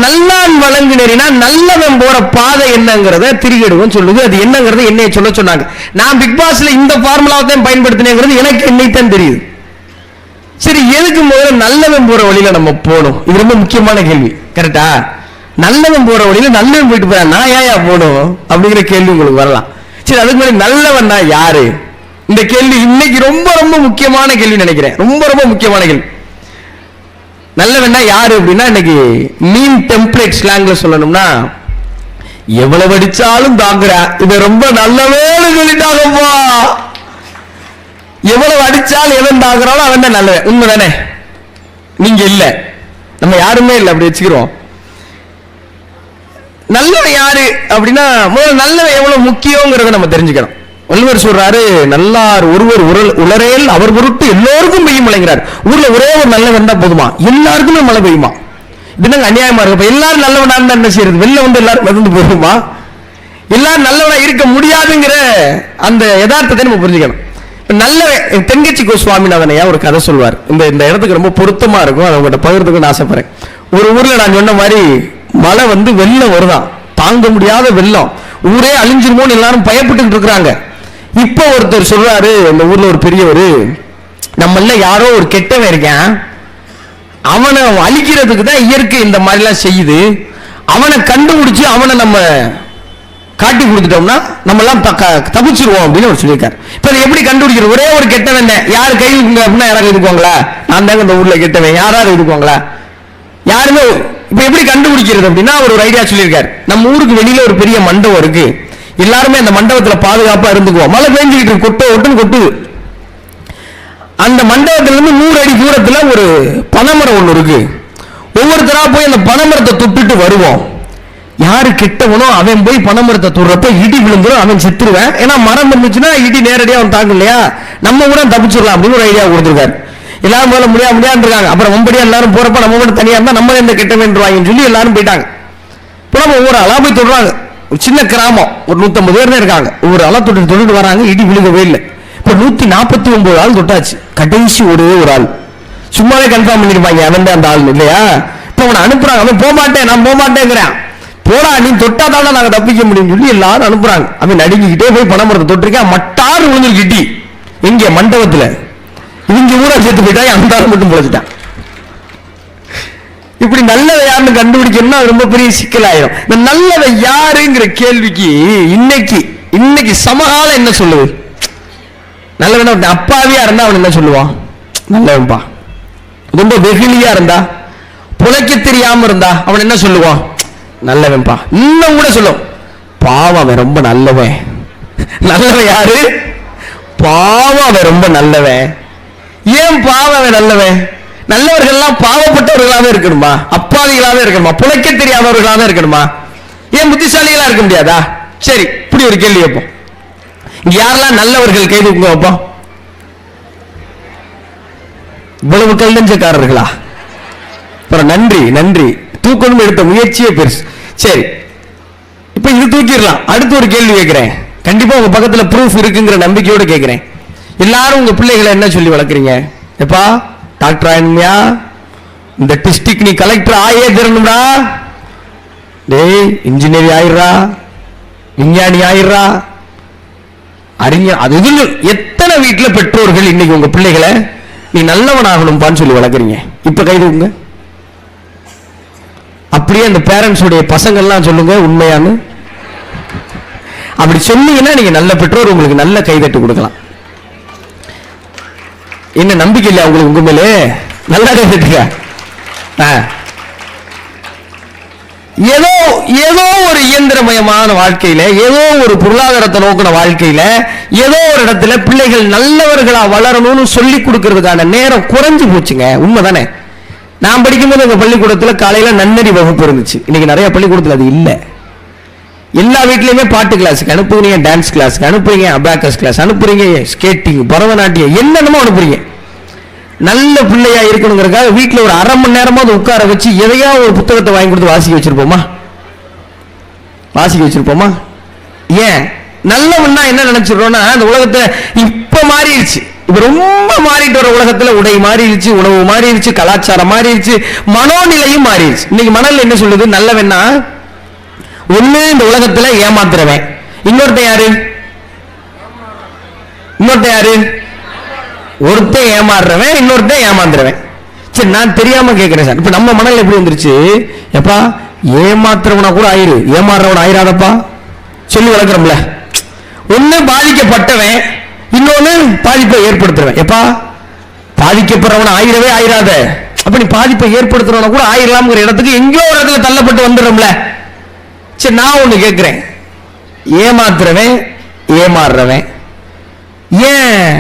நல்லான் வழங்கு நெறினா நல்லவன் போற பாதை என்னங்கிறத திரிகடுவன் சொல்லுது. அது என்னங்கிறது என்னைய சொல்ல சொன்னாங்க. நான் பிக் பாஸ்ல இந்த ஃபார்முலாவை தான் பயன்படுத்தினேங்கிறது எனக்கு என்னைத்தான் தெரியுது. சரி, எதுக்கு முதல்ல நல்லவன் போற வழியில நம்ம போகணும்? இது ரொம்ப முக்கியமான கேள்வி. கரெக்டா? நல்லவன் போற வழியில நல்லவன் போயிட்டு போறா, நான் ஏன் போகணும் அப்படிங்கிற கேள்வி உங்களுக்கு வரலாம். சரி, அதுக்கு முன்னாடி நல்லவன்னா யாரு? இந்த கேள்வி இன்னைக்கு ரொம்ப ரொம்ப முக்கியமான கேள்வி நினைக்கிறேன். ரொம்ப ரொம்ப முக்கியமான கேள்வி. நல்லவன்னா யாரு அப்படின்னா, இன்னைக்கு மீன் டெம்ப்ளேட் ஸ்லாங்ல சொல்லணும்னா, எவ்வளவு அடிச்சாலும் தாங்குற இது ரொம்ப நல்லவேன்னு சொல்லிட்டாங்கப்பா. எவ்வளவு அடிச்சாலும் எவன் தாங்குறாலும் அவன் தான் நல்லவன். உண்மைதானே? நீங்க இல்ல, நம்ம யாருமே இல்லை, அப்படி வச்சுக்கிறோம். நல்லவன் யாரு அப்படின்னா, முதல்ல நல்லவன் எவ்வளவு முக்கியங்கிறத நம்ம தெரிஞ்சுக்கணும். வள்ளுவர் சொல்றாரு, நல்லார் ஒருவர் உளரேல் அவர் பொருட்டு எல்லோருக்கும் பெய்யும் மழைங்கிறார். ஊர்ல ஒரே ஒரு நல்லவன் தான் போதுமா, எல்லாருக்குமே மழை பெய்யுமா? இது அநியாயமா இருக்கு. எல்லாரும் நல்லவனா இருந்தா என்ன செய்யறது? வெளில வந்து எல்லாரும் வந்து போகுமா? எல்லாரும் நல்லவனா இருக்க முடியாதுங்கிற அந்த யதார்த்தத்தை நம்ம புரிஞ்சுக்கணும். நல்லவன் தென்கட்சி கோஸ்வாமிநாதனையா ஒரு கதை சொல்வார். இந்த இடத்துக்கு ரொம்ப பொருத்தமா இருக்கும், அதை உங்கள்கிட்ட பகிர்ந்துக்குன்னு ஆசைப்படுறேன். ஒரு ஊர்ல நான் சொன்ன மாதிரி மழை வந்து வெள்ளம் வருதான், தாங்க முடியாத வெள்ளம், ஊரே அழிஞ்சிருமோன்னு எல்லாரும் பயப்பட்டு இருக்கிறாங்க. இப்ப ஒருத்தர் சொல்றாரு, இந்த ஊர்ல ஒரு பெரியவர், நம்மள யாரோ ஒரு கெட்டவன் இருக்கான், அவனை அழிக்கிறதுக்கு தான் இயற்கை இந்த மாதிரி எல்லாம் செய்யுது, அவனை கண்டுபிடிச்சு அவனை நம்ம காட்டி கொடுத்துட்டோம்னா நம்ம எல்லாம் தப்பிச்சிருவோம் அப்படின்னு அவர் சொல்லியிருக்காரு. இப்ப எப்படி கண்டுபிடிக்கிறது? ஒரே ஒரு கெட்டவன் யாரு கை அப்படின்னா யாராவது இருக்குவாங்களா? நான் தாங்க இந்த ஊர்ல கெட்டவன், யாராவது இருக்குவாங்களா? யாருமே. இப்ப எப்படி கண்டுபிடிக்கிறது அப்படின்னா அவர் ஒரு ஐடியா சொல்லியிருக்காரு. நம்ம ஊருக்கு வெளியில ஒரு பெரிய மண்டபம் இருக்கு, எல்லாருமே அந்த மண்டபத்துல பாதுகாப்பா இருந்துக்குவோம். மழை பெஞ்சுக்கிட்டு கொட்டுன்னு கொட்டுது. அந்த மண்டபத்துல இருந்து 100 அடி தூரத்துல ஒரு பனைமரம் ஒண்ணு இருக்கு. ஒவ்வொருத்தரா போய் அந்த பனைமரத்தை தொட்டுட்டு வருவோம். யாரு கெட்டவனோ அவன் போய் பனைமரத்தை தொடுறப்ப இடி விழுந்துரும், அவன் செத்துருவேன். ஏன்னா மரம் இருந்துச்சுன்னா இடி நேரடியா அவன் தாக்கும் இல்லையா, நம்ம கூட தப்பிச்சிடலாம் அப்படின்னு ஒரு ஐடியா கொடுத்துருக்காரு. எல்லாரும் போல முடியாது இருக்காங்க. அப்புறம் வம்படியா எல்லாரும் போறப்ப நம்ம மட்டும் தனியா இருந்தா நம்ம எந்த கெட்டவன் சொல்லி எல்லாரும் போயிட்டாங்க. இப்போ நம்ம ஒவ்வொரு ஆளா போய் தொடுறாங்க. ஒரு சின்ன கிராமம், ஒரு 150 பேர் தான் இருக்காங்க. ஒவ்வொரு ஆளா தொட்டு வராங்க, இடி விழுகவே இல்லை. இப்ப 149 ஆள் தொட்டாச்சு. கடைசி ஒரே ஒரு ஆள் சும்மாவே கன்ஃபார்ம் பண்ணிருப்பாங்க அவன் தான் அந்த ஆள் இல்லையா. இப்ப அவனை அனுப்புறாங்க. அவன் போக மாட்டேன், நான் போக மாட்டேங்கிறான். போடா, நீ தொட்டாதான் நாங்க தப்பிக்க முடியும் சொல்லி எல்லாரும் அனுப்புறாங்க. அவன் நடுங்கிக்கிட்டே போய் பனைமரத்தை தொட்டிருக்கேன். மட்டாறு விழுந்து கிட்டி எங்க மண்டபத்துல இவங்க ஊரா சேர்த்து போயிட்டா, அந்த ஆள் மட்டும் பொழைச்சிட்டான். இப்படி நல்லவை யாருன்னு கண்டுபிடிக்கணும்னா ரொம்ப பெரிய சிக்கலாயிரும். இந்த நல்லவை யாருங்கிற கேள்விக்கு இன்னைக்கு சமகாலம் என்ன சொல்லுது? நல்லவன் அப்பாவியா இருந்தா அவன் என்ன சொல்லுவான்? நல்லவன்பா. ரொம்ப வெகுளியா இருந்தா, புழைக்க தெரியாம இருந்தா அவன் என்ன சொல்லுவான்? நல்லவன்பா. இன்னும் கூட சொல்லும், பாவம் அவன் ரொம்ப நல்லவன். நல்லவன் யாரு? பாவம் அவன் ரொம்ப நல்லவன். ஏன் பாவம் அவன் நல்லவன்? நல்லவர்கள்லாம் பாவப்பட்டவர்களாவே இருக்கணுமா? அப்பாவிகளாவே இருக்கணுமா? புழைக்க தெரியாதவர்களாவே இருக்கணுமா? ஏன் புத்திசாலிகளா இருக்க முடியாதா? சரி, இப்படி ஒரு கேள்வி வைப்போம். இங்க யாரெல்லாம் நல்லவர்கள் கை தூக்குங்க வைப்போம். இவ்வளவு கல்லஞ்சக்காரர்களா? நன்றி, தூக்கணும் எடுத்த முயற்சியே பெருசு. சரி, இப்ப இது தூக்கிடலாம். அடுத்து ஒரு கேள்வி கேட்கிறேன், கண்டிப்பா உங்க பக்கத்துல ப்ரூஃப் இருக்குங்கிற நம்பிக்கையோட கேட்கிறேன். எல்லாரும் உங்க பிள்ளைகளை என்ன சொல்லி வளர்க்குறீங்க? எப்பா டாக்டர் ஆயிடுமியா, இந்த டிஸ்ட்ரிக்ட் நீ கலெக்டர் ஆயே தரணும்டா, டேய் இன்ஜினியர் ஆயிடுறா, விஞ்ஞானி ஆயிடுறா, அறிஞர். அது எத்தனை வீட்டுல பெற்றோர்கள் இன்னைக்கு உங்க பிள்ளைகளை நீ நல்லவன் ஆகணும்பான்னு சொல்லி வளர்க்குறீங்க? இப்ப கைதுங்க. அப்படியே அந்த பேரண்ட்ஸுடைய பசங்கள்லாம் சொல்லுங்க உண்மையானு. அப்படி சொன்னீங்கன்னா நீங்க நல்ல பெற்றோர், உங்களுக்கு நல்ல கைதட்டு கொடுக்கலாம். என்ன நம்பிக்கை இல்லையா உங்களுக்கு? உங்க மேலே நல்லா கைதட்டுங்க. ஏதோ ஒரு இயந்திரமயமான வாழ்க்கையில, ஏதோ ஒரு பொருளாதாரத்தை நோக்கின வாழ்க்கையில, ஏதோ ஒரு இடத்துல பிள்ளைகள் நல்லவர்களா வளரணும்னு சொல்லி கொடுக்கறதுக்கான நேரம் குறைஞ்சு போச்சுங்க. உண்மைதானே? நான் படிக்கும்போது எங்க பள்ளிக்கூடத்துல காலையில நன்னறி வகுப்பு இருந்துச்சு. இன்னைக்கு நிறைய பள்ளிக்கூடத்துல அது இல்லை. எல்லா வீட்லயுமே பாட்டு கிளாஸுக்கு அனுப்புறீங்க, டான்ஸ் கிளாஸுக்கு அனுப்புறீங்க, அபாக்கஸ் கிளாஸ் அனுப்புறீங்க, ஸ்கேட்டிங், பரதநாட்டியம், என்னென்னமோ அனுப்புறீங்க. நல்ல பிள்ளையா இருக்கணுங்கிறதுக்காக வீட்டுல ஒரு அரை மணி நேரமாவது உட்கார வச்சு எதையா ஒரு புத்தகத்தை வாங்கி கொடுத்து வாசிக்க வச்சிருப்போமா? ஏன் நல்லவன்னா என்ன நினைச்சிடறோம்னா, இந்த உலகத்தை இப்ப மாறிடுச்சு. இப்ப ரொம்ப மாறிட்டு வர உலகத்துல உடை மாறிடுச்சு, உணவு மாறிடுச்சு, கலாச்சாரம் மாறிடுச்சு, மனோநிலையும் மாறிடுச்சு. இன்னைக்கு மனநிலை என்ன சொல்லுது? நல்லவன்னா ஒண்ணு இந்த உலகத்துல ஏமாத்துறவன், இன்னொருத்தன் யாரு? ஒருத்தன் ஏமாறுறவன், இன்னொருத்தன் ஏமாந்துறவன். சரி, நான் தெரியாம கேட்கிறேன் சார். இப்ப நம்ம மனநிலை எப்படி வந்துருச்சு? எப்பா ஏமாத்துறவனா கூட ஆயிரு, ஏமாறுறவன் ஆயிராதப்பா சொல்லி வளர்க்கிறோம்ல. ஒண்ணு பாதிக்கப்பட்டவன், இன்னொன்னு பாதிப்பை ஏற்படுத்துறவன். எப்பா பாதிக்கப்படுறவன ஆயிரவே ஆயிராத, அப்ப நீ பாதிப்பை ஏற்படுத்துறவன கூட ஆயிரலாம்ங்கிற இடத்துக்கு எங்கேயோ ஒரு இடத்துல தள்ளப்பட்டு வந்துடுறோம்ல. சரி, நான் ஒண்ணு கேட்கிறேன், ஏமாத்துறவன் ஏமாறுறவன், ஏன்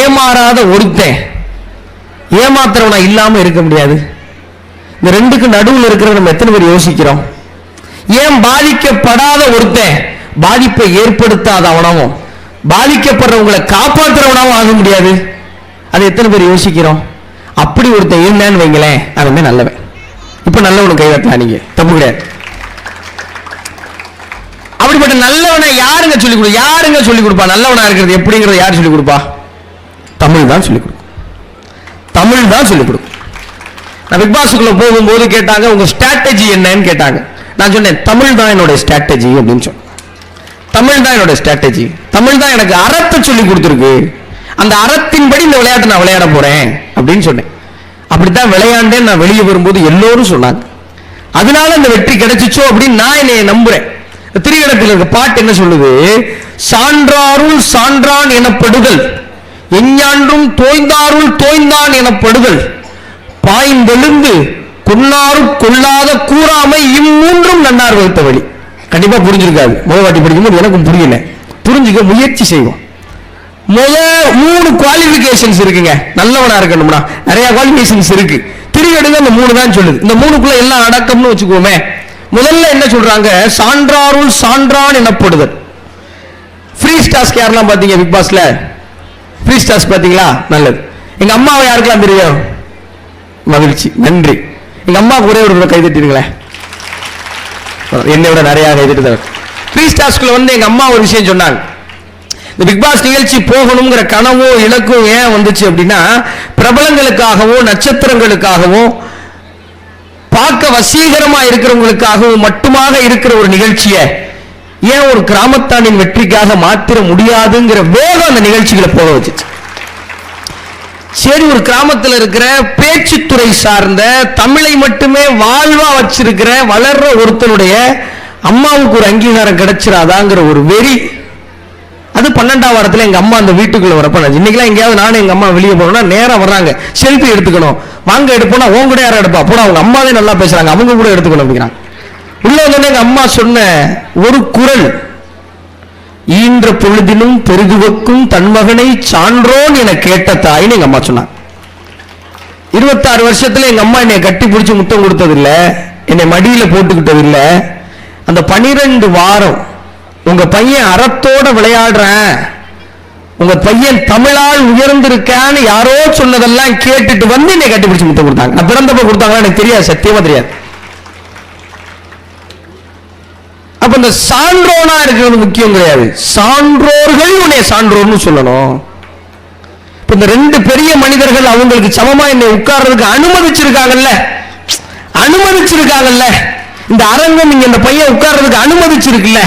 ஏமாறாத ஒருத்தன் ஏமாத்துறவனா இல்லாம இருக்க முடியாது? இந்த ரெண்டுக்கு நடுவில் இருக்கிற நம்ம எத்தனை பேர் யோசிக்கிறோம்? ஏன் பாதிக்கப்படாத ஒருத்தன் பாதிப்பை ஏற்படுத்தாத அவனவும் பாதிக்கப்படுறவங்களை காப்பாற்றுறவனாவும் ஆக முடியாது? அதை எத்தனை பேர் யோசிக்கிறோம்? அப்படி ஒருத்தன் இருந்தான்னு வைங்களேன், அவன் நல்லவன். இப்ப நல்லவனு கைதட்டலாம், நீங்க தப்பு கிடையாது. அப்படிப்பட்ட நல்லவனை யாருங்க சொல்லிக் கொடு? யாருங்க சொல்லிக் கொடுப்பா? நல்லவனா இருக்கிறது எப்படிங்கிறது யார் சொல்லிக் கொடுப்பா? தமிழ் தான் சொல்லிக் கொடுக்கும். தமிழ் தான் சொல்லிக் கொடுக்கும். நான் பிக் பாஸ்க்குள்ள போகும்போது கேட்டாங்க, உங்க ஸ்ட்ராட்டஜி என்னன்னு கேட்டாங்க. நான் சொன்னேன், தமிழ் தான் என்னோட ஸ்ட்ராட்டஜி அப்படின்னு சொன்னேன். தமிழ் தான் என்னோட ஸ்ட்ராட்டஜி, தமிழ் தான் எனக்கு அறத்தை சொல்லி கொடுத்துருக்கு, அந்த அறத்தின்படி இந்த விளையாட்டை நான் விளையாட போறேன் அப்படின்னு சொன்னேன். அப்படித்தான் விளையாண்டேன். நான் வெளியே வரும்போது எல்லோரும் சொன்னாங்க, அதனால இந்த வெற்றி கிடைச்சிச்சோ அப்படின்னு நான் என்னை நம்புறேன். திரிகடத்தில் இருக்க பாட்டு என்ன சொல்லுது? சான்றாருள் சான்றான் எனப்படுதல், எஞ்ஞான்றும் தோய்ந்தாருள் தோய்ந்தான் எனப்படுதல், பாய்ந்தெழுந்து கொன்னாரு கொள்ளாத கூறாமை இம்மூன்றும் நன்னார் வகுத்த வழி. கண்டிப்பா புரிஞ்சிருக்காது, முதல் வாட்டி படிக்கும்போது எனக்கும் புரியல. புரிஞ்சுக்க முயற்சி செய்வோம். மூணு குவாலிபிகேஷன்ஸ் இருக்குங்க நல்லவனா இருக்கணும்னா. நிறைய குவாலிபிகேஷன்ஸ் இருக்கு. திரிகடுங்க அந்த மூணு தான் சொல்லுது. இந்த மூணுக்குள்ள எல்லாம் அடக்கம்னு வச்சுக்கோமே. முதல்ல என்ன சொல்றாங்க? சான்றாருள் சான்றான் எனப்படுதல். ஃப்ரீ ஸ்டார்ஸ் யாரெல்லாம் பாத்தீங்க பிக் பாஸ்ல? ஃப்ரீ ஸ்டார்ஸ் பாத்தீங்களா? நல்லது. எங்க அம்மாவை யாருக்கெல்லாம் தெரியும்? மகிழ்ச்சி, நன்றி. எங்க அம்மா ஒரே ஒரு கை தட்டிடுங்களேன், என்னை விட நிறைய கை தட்டு. ஃப்ரீ ஸ்டார்ஸ்குள்ள வந்து எங்க அம்மா ஒரு விஷயம் சொன்னாங்க. இந்த பிக் பாஸ் நிகழ்ச்சி போகணுங்கிற கனவோ இலக்கும் ஏன் வந்துச்சு அப்படின்னா, பிரபலங்களுக்காகவோ நட்சத்திரங்களுக்காகவோ பார்க்க வசீகரமா இருக்கிறவங்களுக்காகவும் மட்டுமாக இருக்கிற ஒரு நிகழ்ச்சியை ஏன் ஒரு கிராமத்தானின் வெற்றிக்காக மாத்திர முடியாதுங்கிற வேகம் அந்த நிகழ்ச்சிகளை போக வச்சுச்சு. சரி, ஒரு கிராமத்தில் இருக்கிற பேச்சுத்துறை சார்ந்த தமிழை மட்டுமே வாழ்வா வச்சிருக்கிற வளர்ற ஒருத்தனுடைய அம்மாவுக்கு ஒரு அங்கீகாரம் கிடைச்சிடாதாங்கிற ஒரு வெறி. அது 12ஆம் வாரத்தில் எங்க அம்மா அந்த வீட்டுக்குள்ள வரப்ப, இன்னைக்கெல்லாம் எங்கேயாவது நானும் எங்க அம்மா வெளியே போனோம்னா நேரம் வர்றாங்க, செல்ஃபி எடுத்துக்கணும், வாங்க எடுப்போம்னா உங்க கூட யாரும் எடுப்பா, போட அவங்க அம்மாவே நல்லா பேசுறாங்க, அவங்க கூட எடுத்துக்கணும் அப்படிங்கிறாங்க. உள்ள வந்தோடனே எங்க அம்மா சொன்ன ஒரு குரல், ஈன்ற பொழுதிலும் பெருதுவக்கும் தன் மகனை சான்றோன் என கேட்ட தாயின்னு எங்க அம்மா சொன்னாங்க. 26 வருஷத்துல எங்க அம்மா என்னை கட்டி பிடிச்சி முத்தம் கொடுத்ததில்ல, என்னை மடியில போட்டுக்கிட்டது இல்ல. அந்த 12 வாரம் உங்க பையன் அறத்தோட விளையாடுறேன், உங்க பையன் தமிழால் உயர்ந்திருக்கான்னு யாரோ சொன்னதெல்லாம் கேட்டுட்டு வந்து என்னை கட்டி பிடிச்சி முத்தம் கொடுத்தாங்க. நான் பிறந்தப்ப கொடுத்தாங்களா எனக்கு தெரியாது, சத்தியமா தெரியாது. அப்ப இந்த சான்றோனா இருக்கிறது முக்கியம் கிடையாது, சான்றோர்கள் உன்னை சான்றோர்னு சொல்லணும். இப்ப இந்த 2 பெரிய மனிதர்கள் அவங்களுக்கு சமமா என்னை உட்கார்றதுக்கு அனுமதிச்சிருக்காங்கல்ல, இந்த அரங்கம் இங்க இந்த பையன் உட்கார்றதுக்கு அனுமதிச்சிருக்குல்ல.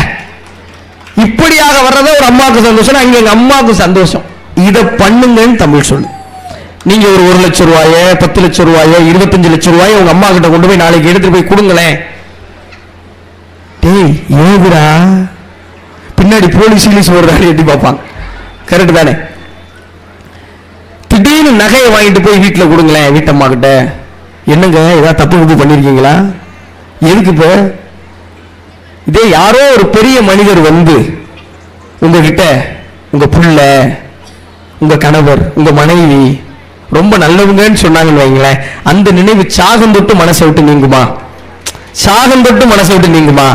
இப்படியாக வர்றத ஒரு அம்மாவுக்கு சந்தோஷம், அங்க எங்க அம்மாவுக்கு சந்தோஷம். இதை பண்ணுங்கன்னு தமிழ் சொல்லு. நீங்க ஒரு 1 லட்சம் ரூபாய, 10 லட்சம் ரூபாய, 25 லட்சம் ரூபாய உங்க அம்மா கிட்ட கொண்டு போய் நாளைக்கு எடுத்துட்டு போய் கொடுங்களேன். டேய் ஏதுடா, பின்னாடி போலீஸ் வருதான்னு எட்டி பார்ப்பாங்க. கரெக்ட் தானே? திடீர்னு நகையை வாங்கிட்டு போய் வீட்டில் கொடுங்களேன், வீட்டம்மா கிட்ட. என்னங்க ஏதாவது தப்பு பண்ணிருக்கீங்களா? எதுக்கு இப்ப? இதே யாரோ ஒரு பெரிய மனிதர் வந்து உங்ககிட்ட உங்க புள்ள, உங்க கணவர், உங்க மனைவி ரொம்ப நல்லவங்கன்னு சொன்னாங்கன்னு வைங்களேன், அந்த நினைவு சாகம் தொட்டு மனசை விட்டு நீங்குமா? சாகம் தொட்டு மனசை விட்டு நீங்குமா?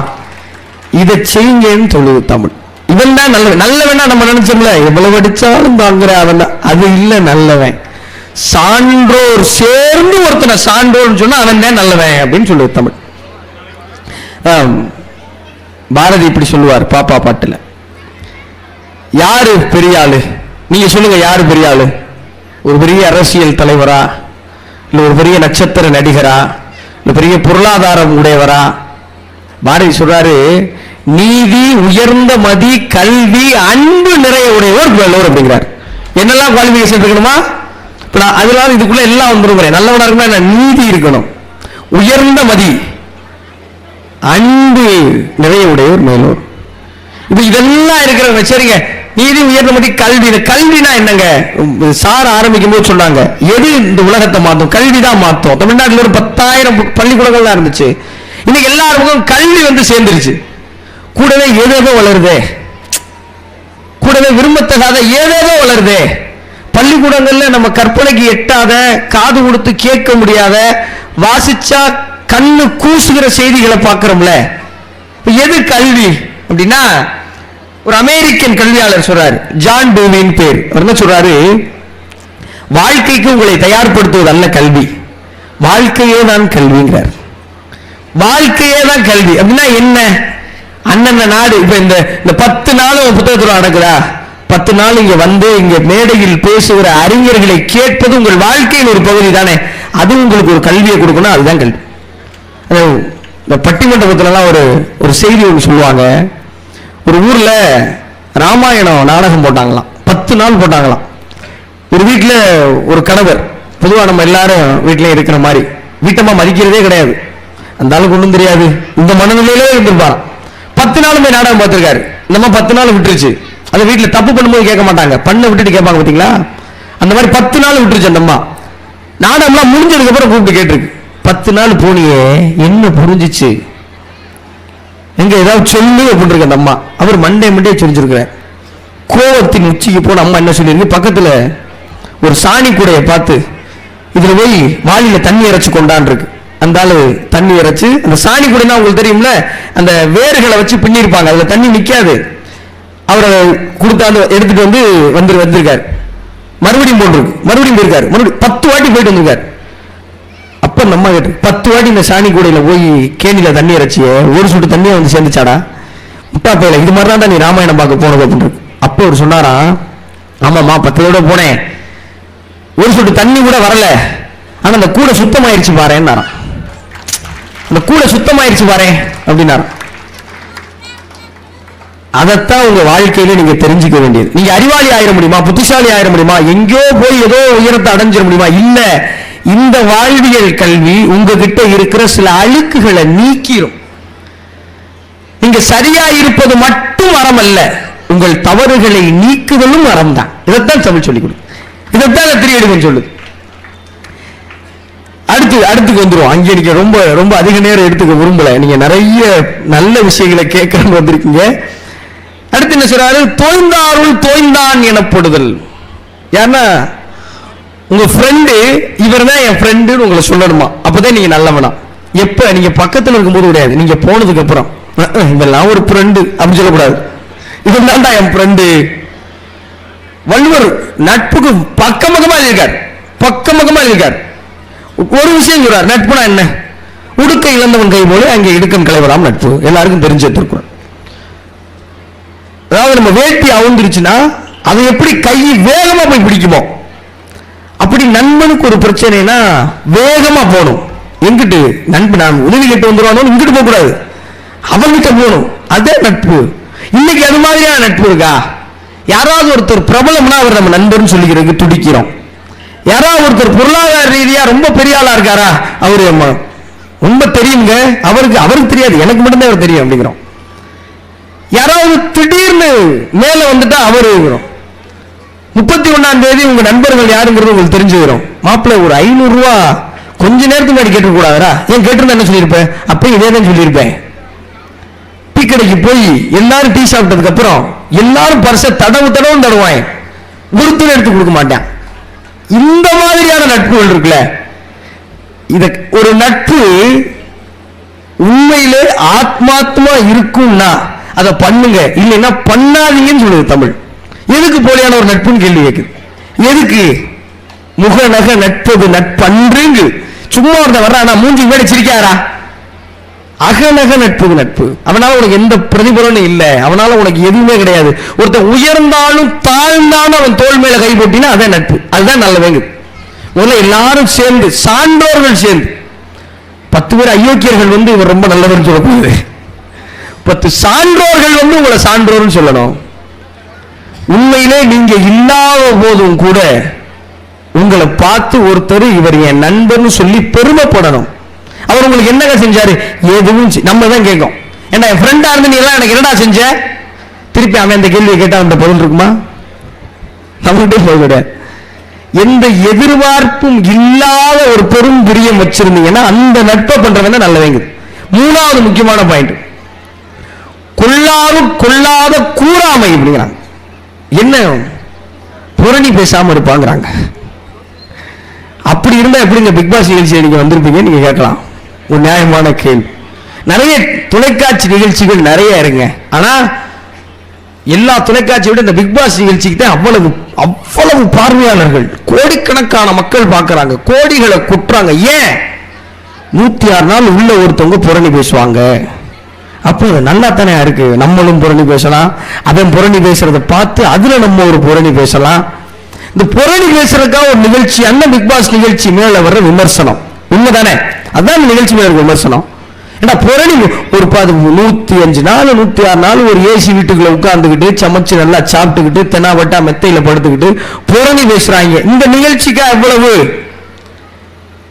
இதை செய்யுங்கன்னு சொல்லுது தமிழ். இவன் தான் நல்லவன். நம்ம நினைச்சோம்ல எவ்வளவு அடிச்சாலும் தாங்குற அவன் தான், அது இல்ல நல்லவன். சான்றோர் சேர்ந்து ஒருத்தனை சான்றோர்னு சொன்னா அவன் தான் நல்லவன் அப்படின்னு சொல்லுது தமிழ். பாரதி இப்படி சொல்லுவார் பாப்பா பாட்டுல, யாரு பெரிய ஆளு நீங்க சொல்லுங்க, யாரு பெரிய ஆளு? ஒரு பெரிய அரசியல் தலைவரா, இல்ல ஒரு பெரிய நட்சத்திர நடிகரா, இல்ல பெரிய பொருளாதாரம் உடையவரா? பாரதி சொல்றாரு, நீதி, உயர்ந்த மதி, கல்வி, அன்பு நிறைய உடையவர் வேலூர் அப்படிங்கிறார். என்னெல்லாம் குவாலிபிகேஷன் இருக்கணுமா? அதெல்லாம் இதுக்குள்ள எல்லாம் வந்துருக்கிறேன். நல்லவனா இருக்கணும், நீதி இருக்கணும், உயர்ந்த மதி, அன்பு நிறைய உடையவர் மேலூர். இப்ப இதெல்லாம் இருக்கிறவங்க சரிங்க, நீதி, உயர்ந்த மதி, கல்வி. கல்வினா என்னங்க? சார் ஆரம்பிக்கும் போது சொன்னாங்க, எது இந்த உலகத்தை மாற்றும்? கல்விதான் மாற்றும். தமிழ்நாட்டில் ஒரு 10,000 பள்ளிக்கூடங்கள் தான் இருந்துச்சு. இன்னைக்கு எல்லாருக்கும் கல்வி வந்து சேர்ந்துருச்சு. கூடவே ஏதேதோ வளருதே, கூடவே விரும்பத்தகாத ஏதேதோ வளருதே. பள்ளிக்கூடங்கள்ல நம்ம கற்பனைக்கு எட்டாத, காது கொடுத்து கேட்க முடியாத, வாசிச்சா கண்ணு கூசுகிற செய்திகளை பார்க்கிறோம்ல. எது கல்வி அப்படின்னா, ஒரு அமெரிக்கன் கல்வியாளர் சொல்றாரு, ஜான் டூவின் பேர். அவர் என்ன சொல்றாரு, வாழ்க்கைக்கு உங்களை தயார்படுத்துவது அல்ல கல்வி, வாழ்க்கையே தான் கல்விங்கிறார். வாழ்க்கையே தான் கல்வி அப்படின்னா என்ன? அண்ணன் நாடு இப்ப இந்த 10 நாள் புத்தகத்தில் நடக்குதா? 10 நாள் இங்க வந்து இங்க மேடையில் பேசுகிற அறிஞர்களை கேட்பது உங்கள் வாழ்க்கையின் ஒரு பகுதி தானே. அது உங்களுக்கு ஒரு கல்வியை கொடுக்கணும், அதுதான் கல்வி. இந்த பட்டிமன்றத்துலாம் ஒரு செய்தி ஒன்று சொல்லுவாங்க. ஒரு ஊர்ல ராமாயணம் நாடகம் போட்டாங்களாம், 10 நாள் போட்டாங்களாம். ஒரு வீட்டுல ஒரு கணவர், பொதுவா நம்ம எல்லாரும் வீட்டிலே இருக்கிற மாதிரி வீட்டம்மா மதிக்கிறதே கிடையாது, அந்த ஆளுக்கு ஒன்றும் தெரியாது, இந்த மனநிலையிலே இருந்திருப்பாராம். 10 நாளுமே நாடகம் பார்த்திருக்காரு. நம்ம 10 நாள் விட்டுருச்சு. அதை வீட்டுல தப்பு பண்ணும்போது கேட்க மாட்டாங்க, பண்ண விட்டுட்டு கேட்பாங்க பாத்தீங்களா? அந்த மாதிரி 10 நாள் விட்டுருச்சு. அந்த அம்மா நாடகம்லாம் முடிஞ்சதுக்கு அப்புறம் கூப்பிட்டு கேட்டிருக்கு, 10 நாள் போனியே என்ன புரிஞ்சிச்சு, எங்க ஏதாவது சொல்லு அப்படின்னு இருக்கு அந்த அம்மா. அவர் மண்டே சொல்லிச்சிருக்கிறார். கோவத்தின் உச்சிக்கு போன அம்மா என்ன சொல்லியிருக்கு, பக்கத்துல ஒரு சாணி கூடைய பார்த்து இதுல போய் வாளியில தண்ணி இறைச்சு கொண்டான் இருக்கு. அந்த ஆளு தண்ணி இறைச்சு, அந்த சாணி கூடைனா உங்களுக்கு தெரியும்ல, அந்த வேர்களை வச்சு பின்னிருப்பாங்க, அதுல தண்ணி நிக்காது. அவரை கொடுத்தாந்து எடுத்துட்டு வந்திருக்காரு. மறுபடியும் போட்டிருக்கு, மறுபடியும் போயிருக்காரு, மறுபடியும் 10 வாட்டி போயிட்டு வந்திருக்காரு. அப்ப நம்ம 10 வாட்டி இந்த சாணி கூடையில போய் கேணியில தண்ணி இறைச்சிய ஒரு சொட்டு தண்ணியை வந்து சேர்ந்துச்சாடா முட்டா பையில, இது மாதிரிதான் நீ ராமாயணம் பார்க்க போனது அப்படின்னு. அப்ப அவர் சொன்னாரா, ஆமாமா 10 தடவை போனேன், ஒரு சொட்டு தண்ணி கூட வரல, ஆனா அந்த கூடை சுத்தமாயிருச்சு பாருன்னாராம். அந்த கூடை சுத்தமாயிருச்சு பாரு அப்படின்னாராம். அதைத்தான் உங்க வாழ்க்கையில நீங்க தெரிஞ்சுக்க வேண்டியது. நீங்க அறிவாளி ஆயிட முடியுமா, புத்திசாலி ஆயிட முடியுமா, எங்கேயோ போய் ஏதோ உயரத்தை அடைஞ்சிட முடியுமா? இல்ல, இந்த வாழ்வியல் கல்வி உங்ககிட்ட இருக்கிற சில அழுக்குகளை நீக்கிரும். நீங்க சரியா இருப்பது மட்டும் அறம் அல்ல, உங்கள் தவறுகளை நீக்குதலும் அறம் தான். இதைத்தான் தமிழ் சொல்லிக் கொடுக்கும், இதைத்தான் திரியடுங்கன்னு சொல்லுது. அடுத்துக்கு வந்துடும். அங்கே நீங்க ரொம்ப ரொம்ப அதிக நேரம் எடுத்துக்க விரும்பல, நீங்க நிறைய நல்ல விஷயங்களை கேட்கறன்னு வந்திருக்கீங்க. அடுத்து என்ன சொல்றாரு, தோய்ந்தாருள் தோய்ந்தான் எனப்படுதல். யாருன்னா உங்க ஃப்ரெண்டு, இவர் தான் என் ஃப்ரெண்டுன்னு உங்களை சொல்லணுமா, அப்பதான் நீங்க நல்லவனா. எப்ப நீங்க பக்கத்துல இருக்கும்போது கிடையாது, நீங்க போனதுக்கு அப்புறம் இதெல்லாம் ஒரு ஃப்ரெண்டு அப்படின்னு சொல்லக்கூடாது, இவன் தான்டா என் ஃப்ரெண்டு. வள்ளுவர் நட்புக்கு பக்கமுகமா இருக்கார், பக்கமுகமா இருக்கார். ஒரு விஷயம் சொல்றார், நட்புனா என்ன? உடுக்க இழந்தவன் கை போல அங்கே இடுக்கன் களைவராம் நட்பு, எல்லாருக்கும் தெரிஞ்சு வச்சிருக்கிறோம். அதாவது நம்ம வேட்டி அவுந்துருச்சுன்னா அதை எப்படி கை வேகமா போய் பிடிக்குமோ, அப்படி நண்பனுக்கு ஒரு பிரச்சனைனா வேகமா போகணும். எங்கிட்டு நண்பன் நான் உதவி கேட்டு வந்துருவானோ, இங்கிட்டு போக கூடாது, அவன்கிட்ட போகணும். அதே நட்பு. இன்னைக்கு அது மாதிரியான நட்பு இருக்கா? யாராவது ஒருத்தர் பிரபலம்னா அவர் நம்ம நண்பர்னு சொல்லிக்கிறதுக்கு துடிக்கிறோம். யாராவது ஒருத்தர் பொருளாதார ரீதியா ரொம்ப பெரிய ஆளா இருக்காரா, அவரு ரொம்ப தெரியுங்க, அவருக்கு தெரியாது, எனக்கு மட்டும்தான் அவர் தெரியும் அப்படிங்கிறோம். யாராவது திடீர்னு மேல வந்துட்டா அவரு 31ஆம் தேதி உங்க நண்பர்கள் யாருங்கிறது உங்களுக்கு தெரிஞ்சுக்கிறோம். மாப்பிள்ள ஒரு 500 ரூபா கொஞ்ச நேரத்துக்கு முன்னாடி கேட்டு கூடாதா? ஏன் கேட்டிருந்தா என்ன சொல்லியிருப்பேன்? அப்பயும் இதே தான் சொல்லியிருப்பேன். டீ கடைக்கு போய் எல்லாரும் டீ சாப்பிட்டதுக்கு அப்புறம் எல்லாரும் பரிசை தடவும் தருவாங்க, ஒருத்தர் எடுத்து கொடுக்க மாட்டேன். இந்த மாதிரியான நட்புகள் இருக்குல்ல, இத ஒரு நட்பு உண்மையிலே ஆத்மாத்மா இருக்கும்னா அதை பண்ணுங்க, இல்லைன்னா பண்ணாதீங்கன்னு சொல்லுது தமிழ். எதுக்கு போலியான ஒரு நட்புன்னு கேள்வி கேட்குது. எதுக்கு? முக நக நட்பது நட்பன்றுங்கு. சும்மா ஒருத்த வர்றானா மூஞ்சி மேடி சிரிக்காரா, அகநக நட்புக்கு நட்பு. அவனால உனக்கு எந்த பிரதிபலனும் இல்லை, அவனால உனக்கு எதுவுமே கிடையாது. ஒருத்தன் உயர்ந்தாலும் தாழ்ந்தாலும் அவன் தோல் மேல கை போட்டினா அதான் நட்பு, அதுதான் நல்லவங்க. முதல்ல எல்லாரும் சேர்ந்து, சான்றோர்கள் சேர்ந்து, 10 பேர் அயோக்கியர்கள் வந்து இவர் ரொம்ப நல்லவர் சொல்லக்கூடாது, 10 சான்றோர்கள் வந்து உங்களை சான்றோர்னு சொல்லணும். உண்மையிலே நீங்க இல்லாத போதும் கூட உங்களை பார்த்து ஒருத்தர் இவர் என் நண்பர்னு சொல்லி பெருமைப்படணும். அவர் உங்களுக்கு என்னங்க செஞ்சாரு? எதுவும் நம்ம தான் கேட்கும். ஏன்னா என் ஃப்ரெண்டா இருந்து நீ எல்லாம் எனக்கு என்னடா செஞ்ச, திருப்பி அவன் இந்த கேள்வியை கேட்டா அந்த பதில் இருக்குமா? நம்மகிட்டே போக எந்த எதிர்பார்ப்பும் இல்லாத ஒரு பெரும் பிரியம் வச்சிருந்தீங்கன்னா அந்த நட்பை பண்றவங்க நல்லவங்க. 3வது முக்கியமான பாயிண்ட், கொள்ளாத கூறாமை அப்படிங்கிறாங்க. என்ன புரணி பேசாம இருப்பாங்கிறாங்க. அப்படி இருந்தா எப்படிங்க பிக் பாஸ் நிகழ்ச்சியை நீங்க வந்திருப்பீங்க நீங்க கேட்கலாம். ஒரு நியாயமான கேள்வி. நிறைய தொலைக்காட்சி நிகழ்ச்சிகள் நிறைய இருங்க, ஆனா எல்லா தொலைக்காட்சியை விட இந்த பிக் பாஸ் நிகழ்ச்சிக்கு தான் அவ்வளவு பார்வையாளர்கள், கோடிக்கணக்கான மக்கள் பார்க்கறாங்க, கோடிகளை குட்டுறாங்க. ஏன்? 106 நாள் உள்ள ஒருத்தவங்க புரணி பேசுவாங்க. அப்போ நல்லா தானே இருக்கு, நம்மளும் புரணி பேசலாம், அவன் புரணி பேசுறத பார்த்து அதுல நம்ம ஒரு புரணி பேசலாம். இந்த புரணி பேசுறதுக்காக ஒரு நிகழ்ச்சி, அந்த பிக் பாஸ் நிகழ்ச்சி மேல வர்ற விமர்சனம் உண்மைதானே? அதான் நிகழ்ச்சி மேல விமர்சனம். ஏன்னா புரணி ஒரு 105 நாள் 106 நாள் ஒரு ஏசி வீட்டுக்குள்ள உட்கார்ந்துக்கிட்டு சமைச்சு நல்லா சாப்பிட்டுக்கிட்டு தென்னாவட்டா மெத்தையில படுத்துக்கிட்டு புரணி பேசுறாங்க. இந்த நிகழ்ச்சிக்கா எவ்வளவு?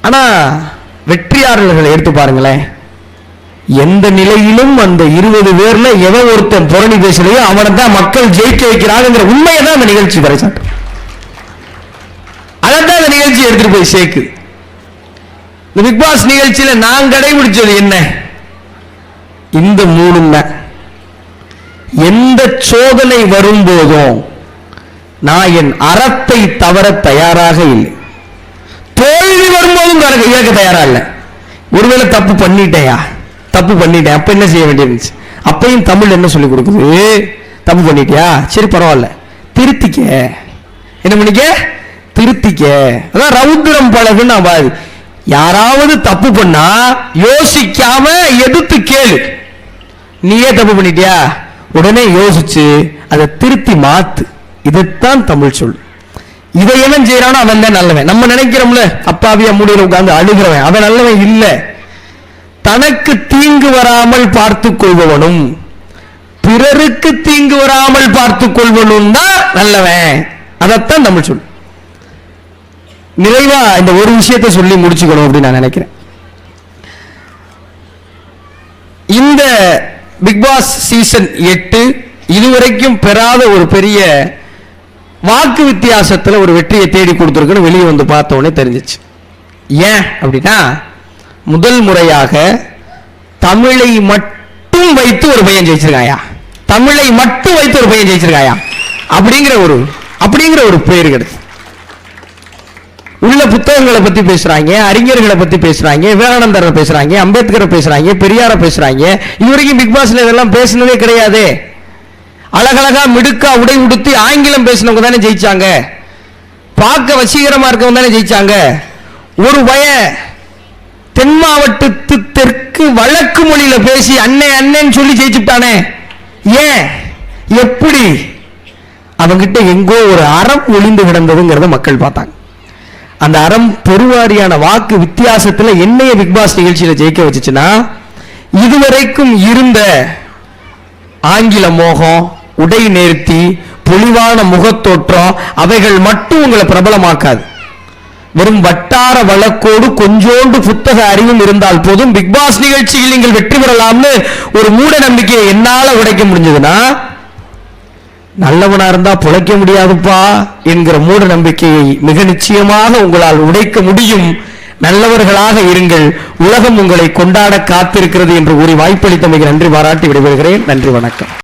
ஆனா வெற்றியாளர்களை எடுத்து பாருங்களேன், எந்த நிலையிலும் அந்த 20 பேர்ல எவன் ஒருத்தன் புரணி பேசலையோ அவனை தான் மக்கள் ஜெயிக்க வைக்கிறாங்கிற உண்மையை தான் அந்த நிகழ்ச்சி பறைசாட்டும். அதான் அந்த நிகழ்ச்சி எடுத்துட்டு போய் சேர்க்கு. இந்த பிக் பாஸ் நிகழ்ச்சியில நான் கடைபிடிச்சது என்ன? இந்த 3 எந்த சோதனை வரும்போதும் நான் என் அறத்தை தவற தயாராக இல்லை, தோல்வி வரும்போதும் இழக்க தயாரா இல்லை. ஒருவேளை தப்பு பண்ணிட்டேன், அப்ப என்ன செய்ய வேண்டியிருந்துச்சு? அப்பையும் தமிழ் என்ன சொல்லி கொடுக்குது? தப்பு பண்ணிட்டியா, சரி பரவாயில்ல, திருத்திக்க. என்ன பண்ணிக்க? திருத்திக்க. அதான் ரவுத்திரம் பழகுன்னு பாது. யாராவது தப்பு பண்ணா யோசிக்காம எதிர்த்து கேளு. நீயே தப்பு பண்ணிட்டியா, உடனே யோசிச்சு அதை திருத்தி மாத்து. இதைத்தான் தமிழ் சொல். இதை எவன் செய்யறானோ அவன் தான் நல்லவன். நம்ம நினைக்கிறோம்ல அப்பாவியா மூடியில உட்கார்ந்து அழுகிறவன் அவன் நல்லவன் இல்ல. தனக்கு தீங்கு வராமல் பார்த்துக் கொள்பவனும் பிறருக்கு தீங்கு வராமல் பார்த்துக் கொள்வனும் தான் நல்லவன். அதைத்தான் தமிழ் சொல். நிறைவா இந்த ஒரு விஷயத்தை சொல்லி முடிச்சுக்கணும் அப்படின்னு நான் நினைக்கிறேன். இந்த பிக் பாஸ் சீசன் 8 இதுவரைக்கும் பெறாத ஒரு பெரிய வாக்கு வித்தியாசத்துல ஒரு வெற்றியை தேடி கொடுத்திருக்குன்னு வெளியே வந்து பார்த்த உடனே தெரிஞ்சிச்சு. ஏன் அப்படின்னா, முதல் முறையாக தமிழை மட்டும் வைத்து ஒரு பையன் ஜெயிச்சிருக்காயா, தமிழை மட்டும் வைத்து ஒரு பையன் ஜெயிச்சிருக்காயா அப்படிங்கிற ஒரு பேர் கிடைச்சு. உள்ள புத்தகங்களை பத்தி பேசுறாங்க, அறிஞர்களை பத்தி பேசுறாங்க, விவேகானந்தரை பேசுறாங்க, அம்பேத்கரை பேசுறாங்க, பெரியார பேசுறாங்க. இதுவரைக்கும் பிக் பாஸ்ல இதெல்லாம் பேசினதே கிடையாது. அழகழகா மிடுக்கா உடை உடுத்தி ஆங்கிலம் பேசினவங்க தானே ஜெயிச்சாங்க, பார்க்க வசீகரமா இருக்கவங்க தானே ஜெயிச்சாங்க. ஒரு தென் மாவட்டத்து தெற்கு வழக்கு மொழியில பேசி அண்ணன் சொல்லி ஜெயிச்சுட்டானே. ஏன்? எப்படி? அவங்கிட்ட எங்கோ ஒரு அறம் ஒளிந்து கிடந்ததுங்கிறத மக்கள் பார்த்தாங்க. அந்த அறம் பெருவாரியான வாக்கு வித்தியாசத்துல என்னைய பிக் பாஸ் நிகழ்ச்சியில ஜெயிக்க வச்சுச்சுன்னா, இதுவரைக்கும் இருந்த ஆங்கில மோகம், உடை நேர்த்தி, பொலிவான முகத்தோற்றம் அவைகள் மட்டும் உங்களை பிரபலமாக்காது. வெறும் வட்டார வழக்கோடு கொஞ்சோண்டு புத்தக அறிவும் இருந்தால் போதும் பிக் பாஸ் நிகழ்ச்சியில் நீங்கள் வெற்றி பெறலாம்னு ஒரு மூட நம்பிக்கையை என்னால உடைக்க முடிஞ்சதுன்னா, நல்லவனா இருந்தா பிழைக்க முடியாதுப்பா என்கிற மூட நம்பிக்கையை மிக நிச்சயமாக உங்களால் உடைக்க முடியும். நல்லவர்களாக இருங்கள், உலகம் உங்களை கொண்டாட காத்திருக்கிறது என்று கூறி வாய்ப்பளித்தமைக்கு நன்றி பாராட்டி விடைபெறுகிறேன். நன்றி, வணக்கம்.